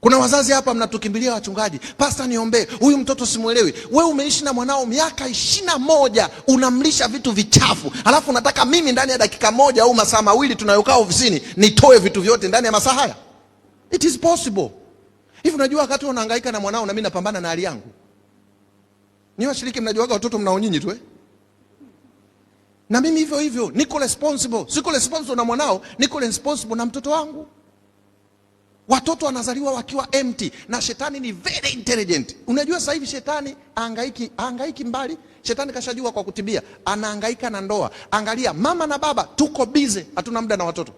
Kuna wazazi hapa mnatukimbilia wachungaji, pastor niombe, huyu mtoto simuelewi. Wewe umeishi na mwanao miaka 21, unamlisha vitu vichafu. Alafu unataka mimi ndani ya dakika moja au masaa mawili tunayokaa ofisini nitoe vitu vyote ndani ya masaa haya? It is possible. Hivi unajua wakati unahangaika na mwanao na mimi napambana na hali yangu. Ni washiriki mnajua watoto mnao nyinyi tu Na mimi hivyo hivyo niko responsible. Siko responsible na mwanao, niko responsible na mtoto wangu. Watoto wanazaliwa wakiwa empty na shetani ni very intelligent. Unajua sasa hivi shetani hangaiki mbali. Shetani kashajua kwa kutibia. Anahangaika na ndoa. Angalia mama na baba tuko busy, hatuna muda na watoto.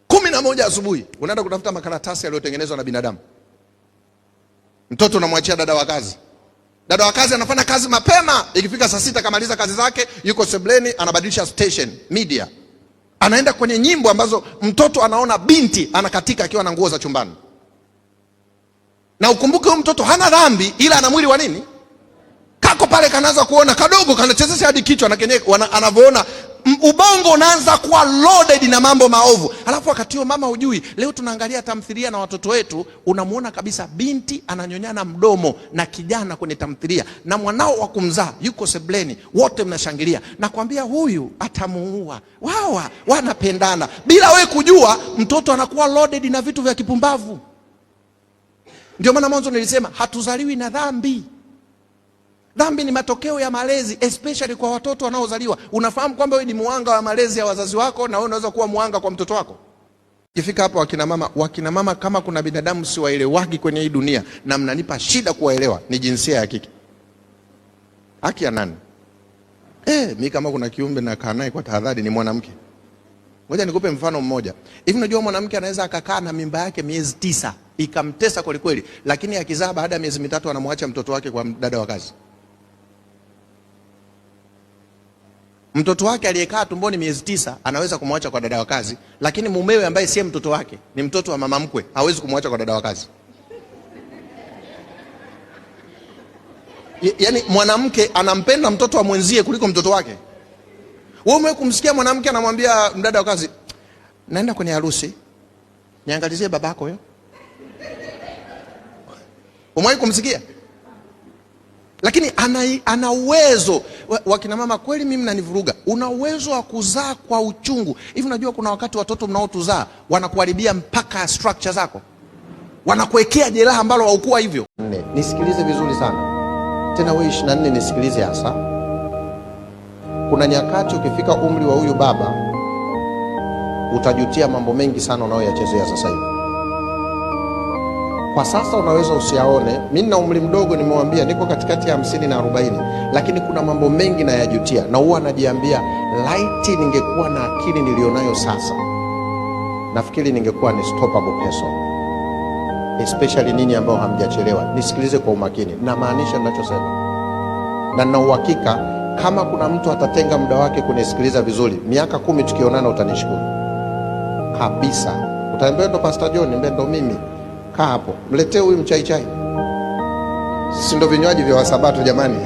11 asubuhi unaenda kutafuta makaratasi yaliyotengenezwa na binadamu. Mtoto unamwachia dada wa kazi. Dada wa kazi anafanya kazi mapema, ikifika saa 6 kamaliza kazi zake, yuko sebleni anabadilisha station media. Anaenda kwenye nyimbo ambazo mtoto anaona binti anakatika akiwa na nguo za chumbani. Na ukumbuke huyu mtoto hana dhambi, ila ana mwili wa nini? Kako pale kanaanza kuona kadogo, kanachezesha hadi kichwa na kenye anavyoona ubongo unaanza kuwa loaded na mambo maovu. Alafu wakati huo mama hujui, leo tunaangalia tamthilia na watoto wetu, unamuona kabisa binti ananyonyana mdomo na kijana kwenye tamthilia, na mwanao wa kumzaa yuko sebleni, wote mnashangilia. Nakwambia huyu atamuua. Wawa wanapendana bila we kujua, mtoto anakuwa loaded na vitu vya kipumbavu. Ndio maana mwanzo nilisema hatuzaliwi na dhambi. Dhambi ni matokeo ya malezi, especially kwa watoto wanaozaliwa. Unafahamu kwamba wewe ni muhanga wa malezi ya wazazi wako, na wewe unaweza kuwa muhanga kwa mtoto wako. Ikifika hapo wakina mama kama kuna binadamu siwaelewagi kwenye hii dunia na mnanipa shida kuwaelewa, ni jinsia ya kike. Haki ya nani? Mimi kama kuna kiumbe na kaa naye kwa tahadhari ni mwanamke. Ngoja nikupe mfano mmoja. Hivi unajua mwanamke anaweza akakaa na mimba yake miezi 9, ikamtesa kweli kweli, lakini akizaa baada ya miezi 3 anamwacha mtoto wake kwa dada wa kazi. Mtoto wake aliyekaa tumboni miezi 9 anaweza kumwacha kwa dada wa kazi, lakini mumewe ambaye si mtoto wake, ni mtoto wa mama mkwe, hawezi kumwacha kwa dada wa kazi. Yaani mwanamke anampenda mtoto wa mwenzie kuliko mtoto wake. Wewe umewahi kumsikia mwanamke anamwambia mdada wa kazi, naenda kwenye harusi, niangalizie babako huyo? Umewahi kumsikia? Lakini ana uwezo. Wakina mama kweli mimi mnanivuruga. Una uwezo wa kuzaa kwa uchungu. Hivi unajua kuna wakati watoto mnaotuzaa wanakuharibia mpaka structure zako. Wanakuwekea jeraha ambalo haukuwa hivyo. Nisikilize vizuri sana. Tena wewe 24 nisikilize hasa. Kuna nyakati ukifika umri wa huyu baba utajutia mambo mengi sana unayoyachezea sasa hivi. Kwa sasa unaweza usiaone. Mimi nina umri mdogo, nimewambia niko katikati ya 50 na 40, lakini kuna mambo mengi na yajutia, na huwa najiambia laiti ningekuwa na akili nilionayo sasa, nafikiri ningekuwa ni stoppable person. Especially nini ambao hamjachelewa. Nisikilize kwa umakini, na maanisha ninachosema. Na nina uhakika kama kuna mtu atatenga muda wake kunisikiliza vizuri, miaka 10 tukionana utanishukuru. Kabisa. Utaambia ndo Pastor John, ndo mimi. Kaa hapo, mletee huyu mchai. Si ndo vinywaji vya Wasabato jamani?